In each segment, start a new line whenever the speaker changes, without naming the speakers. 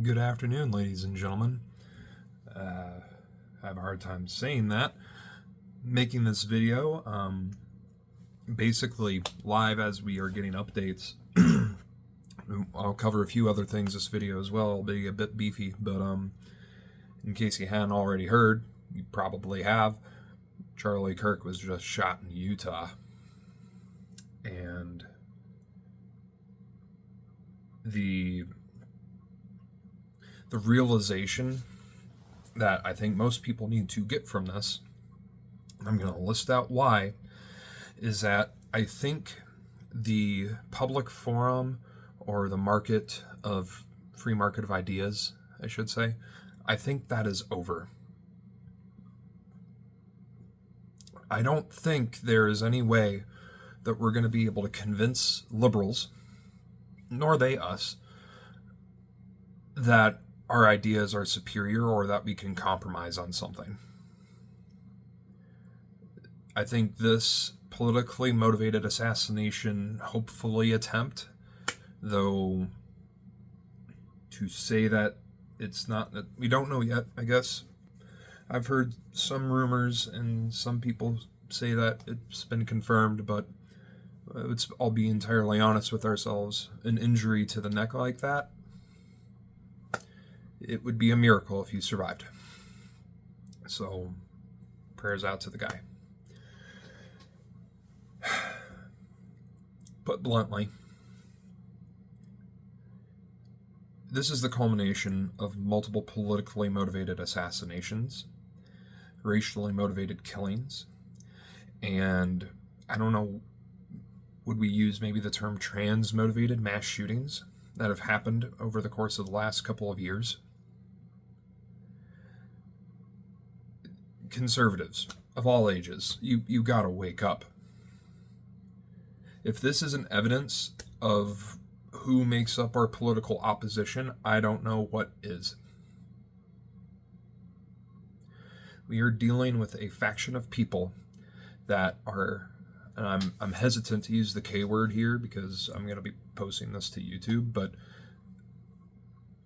Good afternoon, ladies and gentlemen. I have a hard time saying that. Making this video, basically live as we are getting updates. I'll cover a few other things this video as well. It'll be a bit beefy, but in case you hadn't already heard, you probably have. Charlie Kirk was just shot in Utah, and the realization that I think most people need to get from this, I'm going to list out why, is that I think the public forum, or the free market of ideas, I should say, I think that is over. I don't think there is any way that we're going to be able to convince liberals, nor they us, that our ideas are superior or that we can compromise on something. I think this politically motivated assassination, hopefully attempt, though to say that it's not, that we don't know yet, I guess. I've heard some rumors and some people say that it's been confirmed, but I'll be entirely honest with ourselves. An injury to the neck like that, it would be a miracle if he survived. So, prayers out to the guy. Put bluntly, this is the culmination of multiple politically motivated assassinations, racially motivated killings, and I don't know, would we use maybe the term trans-motivated mass shootings that have happened over the course of the last couple of years? Conservatives of all ages, you gotta wake up. If this isn't evidence of who makes up our political opposition, I don't know what is. We are dealing with a faction of people that are, and I'm hesitant to use the K word here because I'm going to be posting this to YouTube, but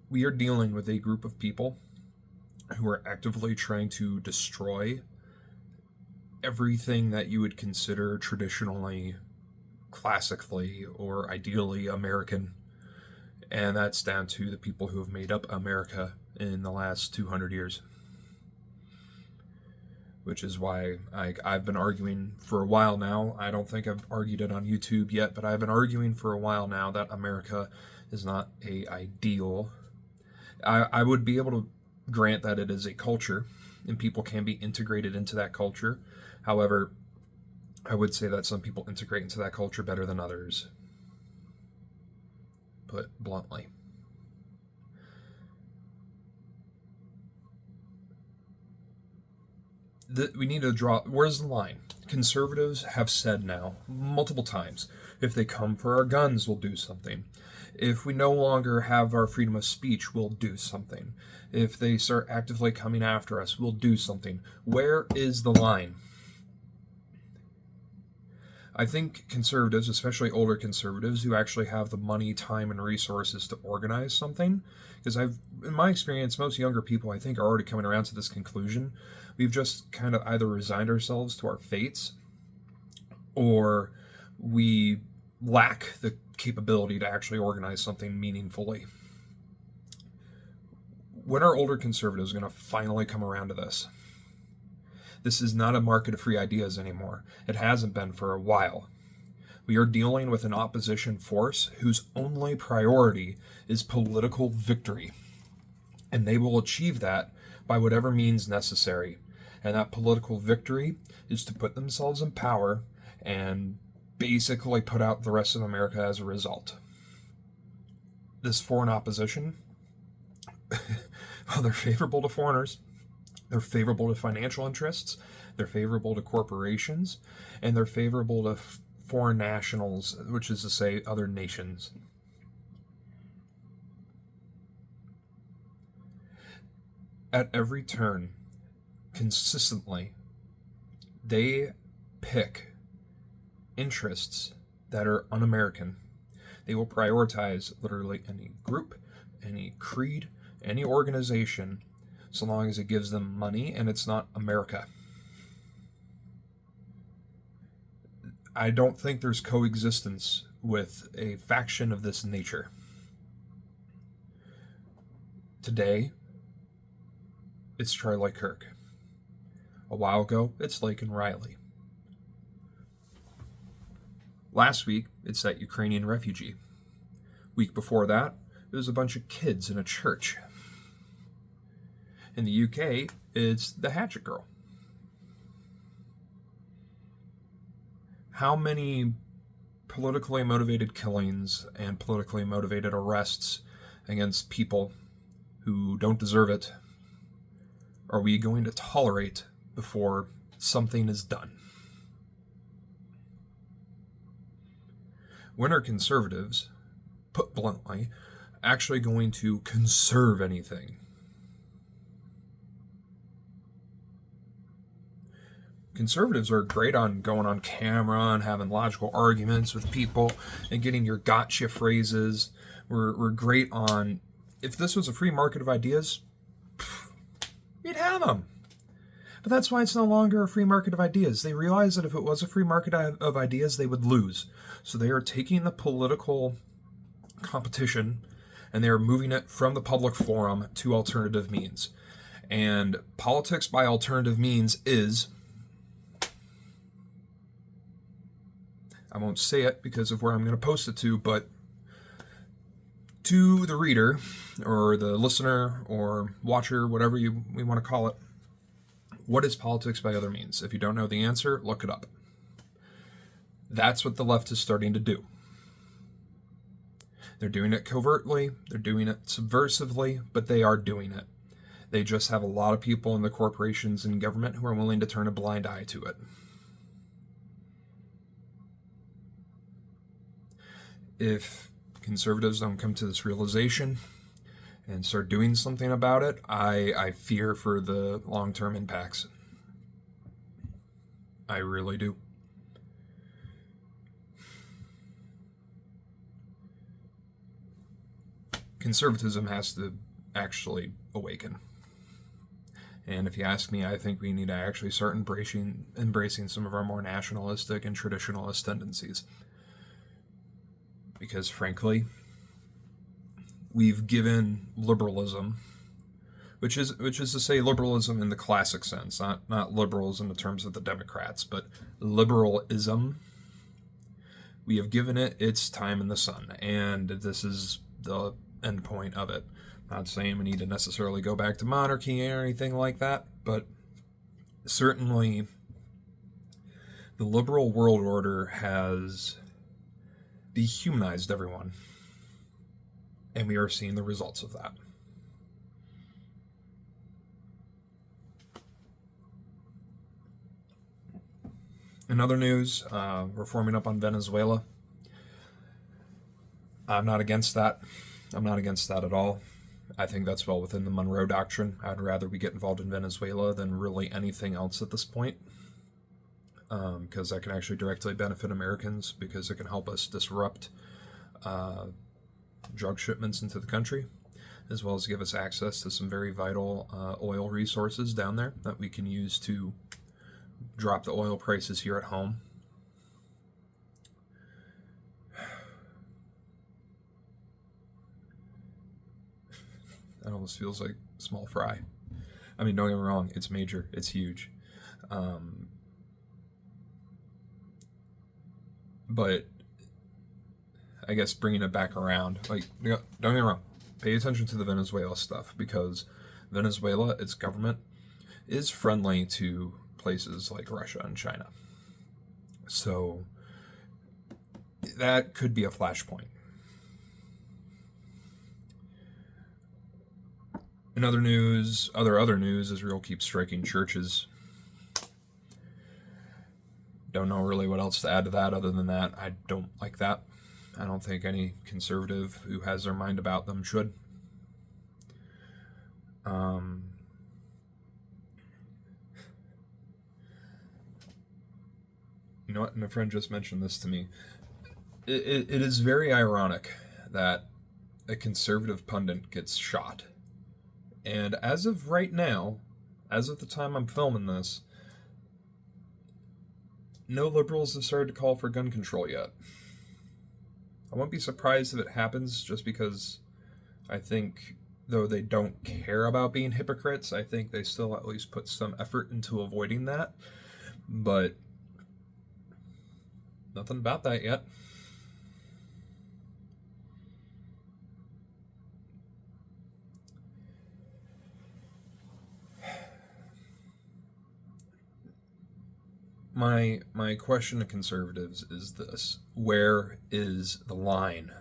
we are dealing with a group of people who are actively trying to destroy everything that you would consider traditionally, classically, or ideally American. And that's down to the people who have made up America in the last 200 years. Which is why I've been arguing for a while now. I don't think I've argued it on YouTube yet, but I've been arguing for a while now that America is not an ideal. I would be able to grant that it is a culture, and people can be integrated into that culture. However, I would say that some people integrate into that culture better than others. Put bluntly. We need to draw, where's the line? Conservatives have said now multiple times, if they come for our guns, we'll do something. If we no longer have our freedom of speech, we'll do something. If they start actively coming after us, we'll do something. Where is the line? I think conservatives, especially older conservatives who actually have the money, time, and resources to organize something, because in my experience, most younger people, I think, are already coming around to this conclusion. We've just kind of either resigned ourselves to our fates, or we lack the capability to actually organize something meaningfully. When are older conservatives going to finally come around to this? This is not a market of free ideas anymore. It hasn't been for a while. We are dealing with an opposition force whose only priority is political victory. And they will achieve that by whatever means necessary. And that political victory is to put themselves in power and basically put out the rest of America as a result. This foreign opposition, well, they're favorable to foreigners. They're favorable to financial interests, they're favorable to corporations, and they're favorable to foreign nationals, which is to say other nations. At every turn, consistently, they pick interests that are un-American. They will prioritize literally any group, any creed, any organization, so long as it gives them money and it's not America. I don't think there's coexistence with a faction of this nature. Today, it's Charlie Kirk. A while ago, it's Lake and Riley. Last week, it's that Ukrainian refugee. Week before that, it was a bunch of kids in a church. In the UK, it's the Hatchet Girl. How many politically motivated killings and politically motivated arrests against people who don't deserve it are we going to tolerate before something is done? When are conservatives, put bluntly, actually going to conserve anything? Conservatives are great on going on camera and having logical arguments with people and getting your gotcha phrases. We're great on, if this was a free market of ideas, you'd have them. But that's why it's no longer a free market of ideas. They realize that if it was a free market of ideas, they would lose. So they are taking the political competition and they are moving it from the public forum to alternative means. And politics by alternative means is, I won't say it because of where I'm going to post it to, but to the reader or the listener or watcher, whatever we want to call it, what is politics by other means? If you don't know the answer, look it up. That's what the left is starting to do. They're doing it covertly, they're doing it subversively, but they are doing it. They just have a lot of people in the corporations and government who are willing to turn a blind eye to it. If conservatives don't come to this realization and start doing something about it, I fear for the long-term impacts. I really do. Conservatism has to actually awaken. And if you ask me, I think we need to actually start embracing some of our more nationalistic and traditionalist tendencies. Because frankly, we've given liberalism, which is to say liberalism in the classic sense, not liberals in the terms of the Democrats, but liberalism. We have given it its time in the sun, and this is the end point of it. Not saying we need to necessarily go back to monarchy or anything like that, but certainly the liberal world order has dehumanized everyone, and we are seeing the results of that. In other news, we're forming up on Venezuela. I'm not against that. I'm not against that at all. I think that's well within the Monroe Doctrine. I'd rather we get involved in Venezuela than really anything else at this point, because that can actually directly benefit Americans, because it can help us disrupt drug shipments into the country, as well as give us access to some very vital oil resources down there that we can use to drop the oil prices here at home. That almost feels like small fry. I mean, don't get me wrong, it's major, it's huge. But I guess bringing it back around, like, don't get me wrong, pay attention to the Venezuela stuff, because Venezuela, its government, is friendly to places like Russia and China. So that could be a flashpoint. In other news, other news, Israel keeps striking churches. Don't know really what else to add to that other than that. I don't like that. I don't think any conservative who has their mind about them should. You know what? My friend just mentioned this to me. It is very ironic that a conservative pundit gets shot And as of right now, as of the time I'm filming this, no liberals have started to call for gun control yet. I won't be surprised if it happens, just because I think, though they don't care about being hypocrites, I think they still at least put some effort into avoiding that. But nothing about that yet. My question to conservatives is this: where is the line?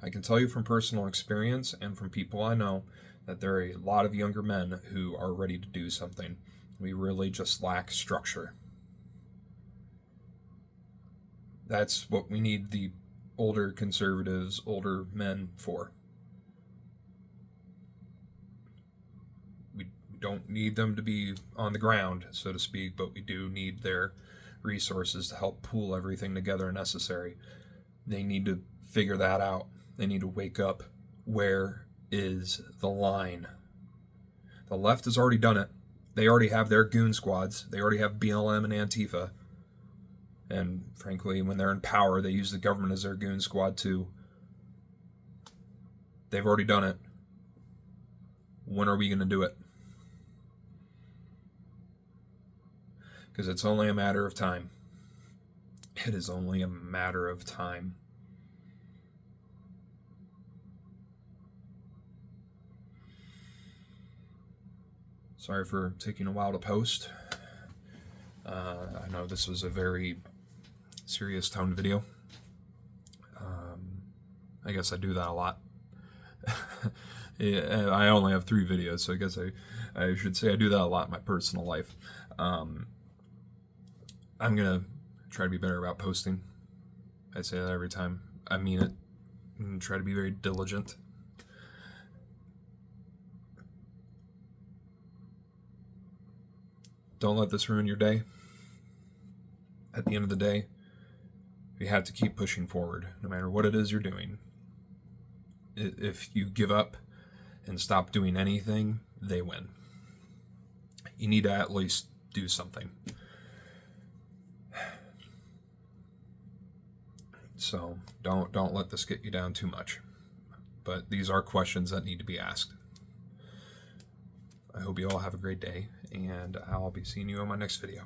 I can tell you from personal experience and from people I know that there are a lot of younger men who are ready to do something. We really just lack structure. That's what we need the older conservatives, older men for. We don't need them to be on the ground, so to speak, but we do need their resources to help pool everything together necessary. They need to figure that out. They need to wake up. Where is the line? The left has already done it. They already have their goon squads. They already have BLM and Antifa. And frankly, when they're in power, they use the government as their goon squad too. They've already done it. When are we going to do it? Because it's only a matter of time. It is only a matter of time. Sorry for taking a while to post. I know this was a very serious toned video. I guess I do that a lot. Yeah, I only have 3 videos, so I guess I should say I do that a lot in my personal life. I'm going to try to be better about posting. I say that every time. I mean it. And try to be very diligent. Don't let this ruin your day. At the end of the day, you have to keep pushing forward, no matter what it is you're doing. If you give up and stop doing anything, they win. You need to at least do something. So don't let this get you down too much. But these are questions that need to be asked. I hope you all have a great day, and I'll be seeing you on my next video.